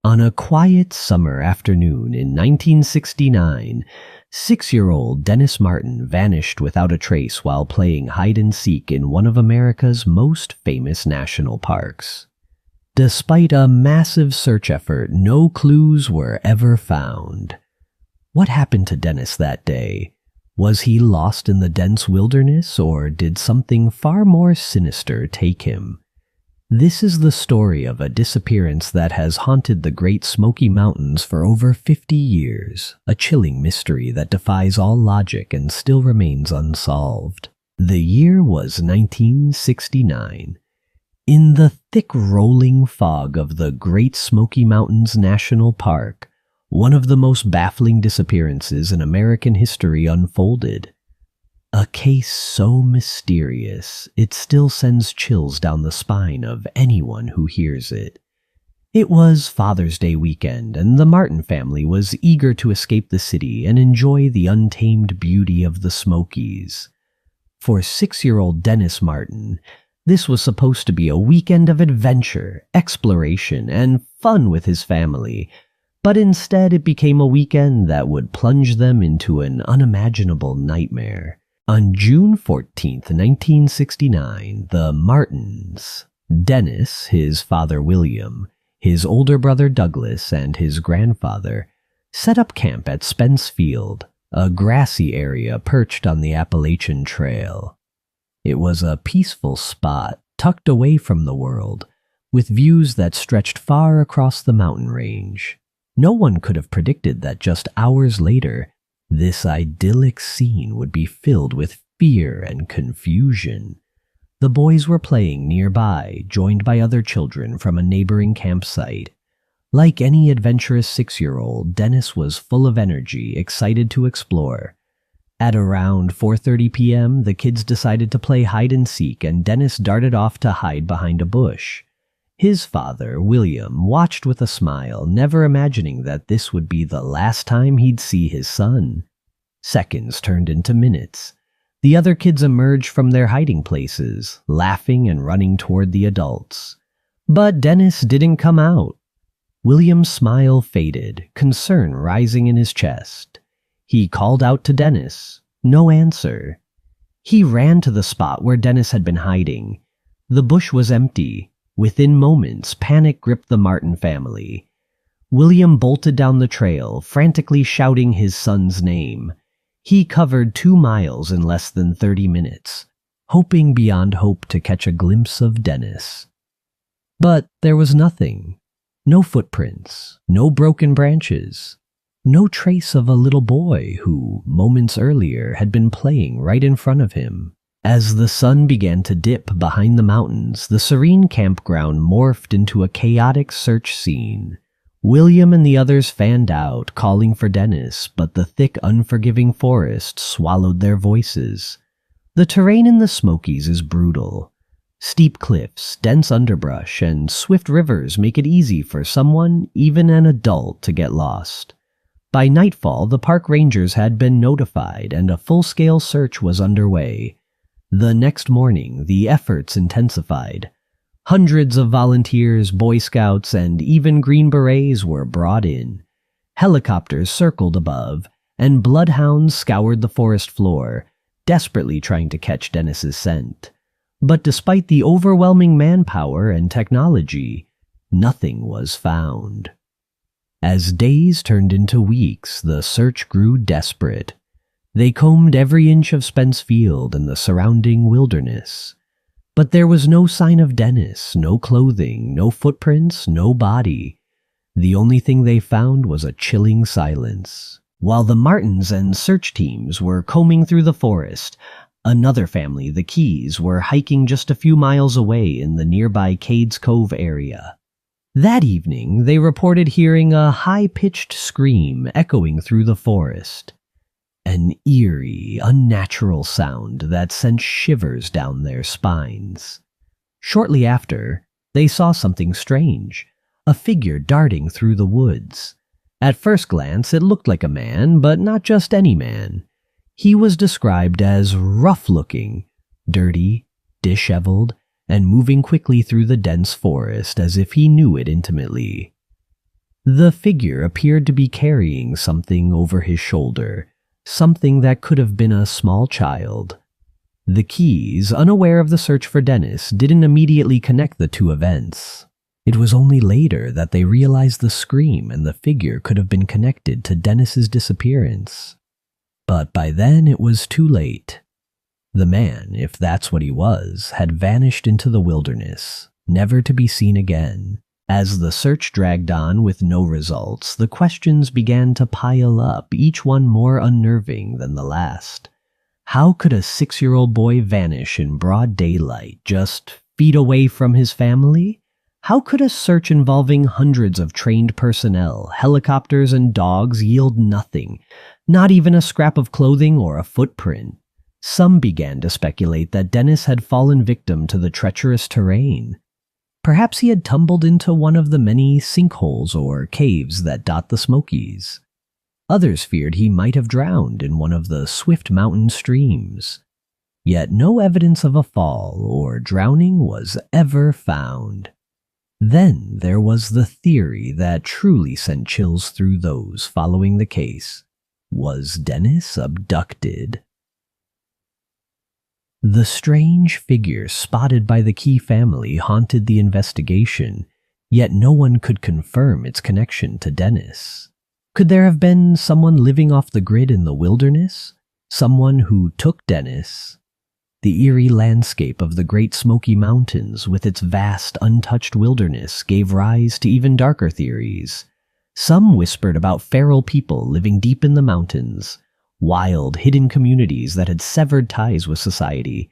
On a quiet summer afternoon in 1969, 6-year-old Dennis Martin vanished without a trace while playing hide-and-seek in one of America's most famous national parks. Despite a massive search effort, no clues were ever found. What happened to Dennis that day? Was he lost in the dense wilderness, or did something far more sinister take him? This is the story of a disappearance that has haunted the Great Smoky Mountains for over 50 years, a chilling mystery that defies all logic and still remains unsolved. The year was 1969. In the thick rolling fog of the Great Smoky Mountains National Park, one of the most baffling disappearances in American history unfolded. A case so mysterious, it still sends chills down the spine of anyone who hears it. It was Father's Day weekend, and the Martin family was eager to escape the city and enjoy the untamed beauty of the Smokies. For 6-year-old Dennis Martin, this was supposed to be a weekend of adventure, exploration, and fun with his family, but instead it became a weekend that would plunge them into an unimaginable nightmare. On June 14, 1969, the Martins, Dennis, his father William, his older brother Douglas, and his grandfather, set up camp at Spence Field, a grassy area perched on the Appalachian Trail. It was a peaceful spot, tucked away from the world, with views that stretched far across the mountain range. No one could have predicted that just hours later, this idyllic scene would be filled with fear and confusion. The boys were playing nearby, joined by other children from a neighboring campsite. Like any adventurous 6-year-old, Dennis was full of energy, excited to explore. At around 4:30 p.m., the kids decided to play hide-and-seek, and Dennis darted off to hide behind a bush. His father, William, watched with a smile, never imagining that this would be the last time he'd see his son. Seconds turned into minutes. The other kids emerged from their hiding places, laughing and running toward the adults. But Dennis didn't come out. William's smile faded, concern rising in his chest. He called out to Dennis. No answer. He ran to the spot where Dennis had been hiding. The bush was empty. Within moments, panic gripped the Martin family. William bolted down the trail, frantically shouting his son's name. He covered 2 miles in less than 30 minutes, hoping beyond hope to catch a glimpse of Dennis. But there was nothing. No footprints, no broken branches, no trace of a little boy who, moments earlier, had been playing right in front of him. As the sun began to dip behind the mountains, the serene campground morphed into a chaotic search scene. William and the others fanned out, calling for Dennis, but the thick, unforgiving forest swallowed their voices. The terrain in the Smokies is brutal. Steep cliffs, dense underbrush, and swift rivers make it easy for someone, even an adult, to get lost. By nightfall, the park rangers had been notified, and a full-scale search was underway. The next morning, the efforts intensified. Hundreds of volunteers, Boy Scouts, and even Green Berets were brought in. Helicopters circled above, and bloodhounds scoured the forest floor, desperately trying to catch Dennis's scent. But despite the overwhelming manpower and technology, nothing was found. As days turned into weeks, the search grew desperate. They combed every inch of Spence Field and the surrounding wilderness. But there was no sign of Dennis, no clothing, no footprints, no body. The only thing they found was a chilling silence. While the Martins and search teams were combing through the forest, another family, the Keys, were hiking just a few miles away in the nearby Cades Cove area. That evening, they reported hearing a high-pitched scream echoing through the forest. An eerie, unnatural sound that sent shivers down their spines. Shortly after, they saw something strange, a figure darting through the woods. At first glance, it looked like a man, but not just any man. He was described as rough-looking, dirty, disheveled, and moving quickly through the dense forest as if he knew it intimately. The figure appeared to be carrying something over his shoulder, something that could have been a small child. The Keys, unaware of the search for Dennis, didn't immediately connect the two events. It was only later that they realized the scream and the figure could have been connected to Dennis's disappearance. But by then it was too late. The man, if that's what he was, had vanished into the wilderness, never to be seen again. As the search dragged on with no results, the questions began to pile up, each one more unnerving than the last. How could a 6-year-old boy vanish in broad daylight, just feet away from his family? How could a search involving hundreds of trained personnel, helicopters, and dogs yield nothing, not even a scrap of clothing or a footprint? Some began to speculate that Dennis had fallen victim to the treacherous terrain. Perhaps he had tumbled into one of the many sinkholes or caves that dot the Smokies. Others feared he might have drowned in one of the swift mountain streams. Yet no evidence of a fall or drowning was ever found. Then there was the theory that truly sent chills through those following the case. Was Dennis abducted? The strange figure spotted by the Key family haunted the investigation, yet no one could confirm its connection to Dennis. Could there have been someone living off the grid in the wilderness? Someone who took Dennis? The eerie landscape of the Great Smoky Mountains with its vast, untouched wilderness gave rise to even darker theories. Some whispered about feral people living deep in the mountains, wild, hidden communities that had severed ties with society.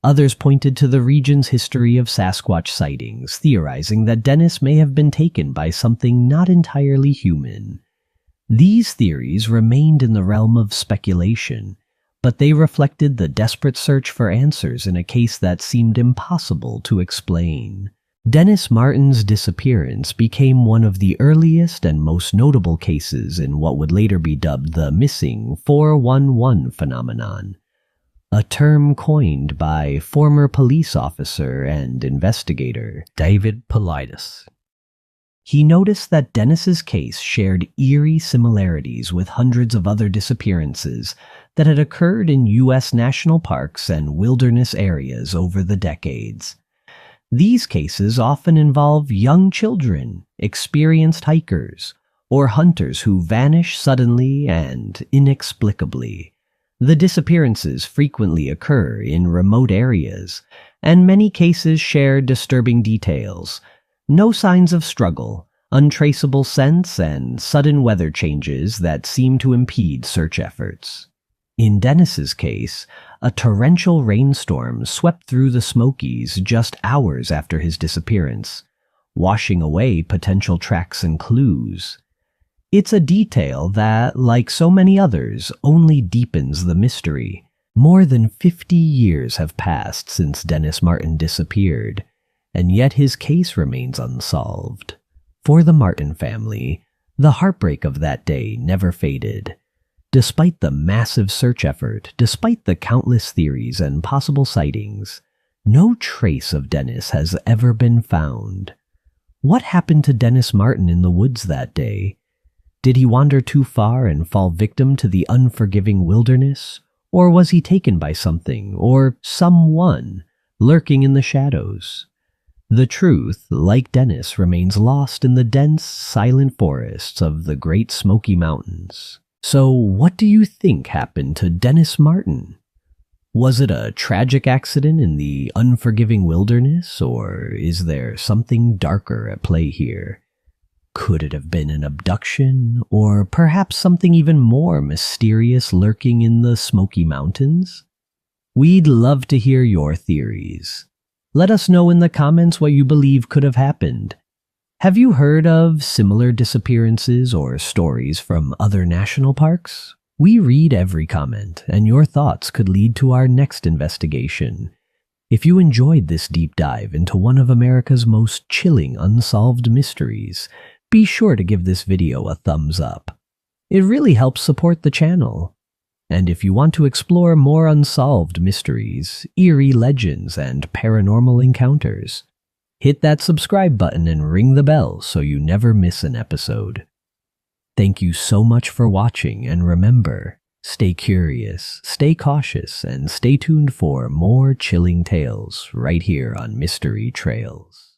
Others pointed to the region's history of Sasquatch sightings, theorizing that Dennis may have been taken by something not entirely human. These theories remained in the realm of speculation, but they reflected the desperate search for answers in a case that seemed impossible to explain. Dennis Martin's disappearance became one of the earliest and most notable cases in what would later be dubbed the missing 411 phenomenon, a term coined by former police officer and investigator David Paulides. He noticed that Dennis's case shared eerie similarities with hundreds of other disappearances that had occurred in U.S. national parks and wilderness areas over the decades. These cases often involve young children, experienced hikers, or hunters who vanish suddenly and inexplicably. The disappearances frequently occur in remote areas, and many cases share disturbing details. No signs of struggle, untraceable scents, and sudden weather changes that seem to impede search efforts. In Dennis's case, a torrential rainstorm swept through the Smokies just hours after his disappearance, washing away potential tracks and clues. It's a detail that, like so many others, only deepens the mystery. More than 50 years have passed since Dennis Martin disappeared, and yet his case remains unsolved. For the Martin family, the heartbreak of that day never faded. Despite the massive search effort, despite the countless theories and possible sightings, no trace of Dennis has ever been found. What happened to Dennis Martin in the woods that day? Did he wander too far and fall victim to the unforgiving wilderness? Or was he taken by something, or someone, lurking in the shadows? The truth, like Dennis, remains lost in the dense, silent forests of the Great Smoky Mountains. So, what do you think happened to Dennis Martin? Was it a tragic accident in the unforgiving wilderness, or is there something darker at play here? Could it have been an abduction, or perhaps something even more mysterious lurking in the Smoky Mountains? We'd love to hear your theories. Let us know in the comments what you believe could have happened. Have you heard of similar disappearances or stories from other national parks? We read every comment, and your thoughts could lead to our next investigation. If you enjoyed this deep dive into one of America's most chilling unsolved mysteries, be sure to give this video a thumbs up. It really helps support the channel. And if you want to explore more unsolved mysteries, eerie legends, and paranormal encounters, Hit that subscribe button and ring the bell so you never miss an episode. Thank you so much for watching, and remember, stay curious, stay cautious, and stay tuned for more chilling tales right here on Mystery Trails.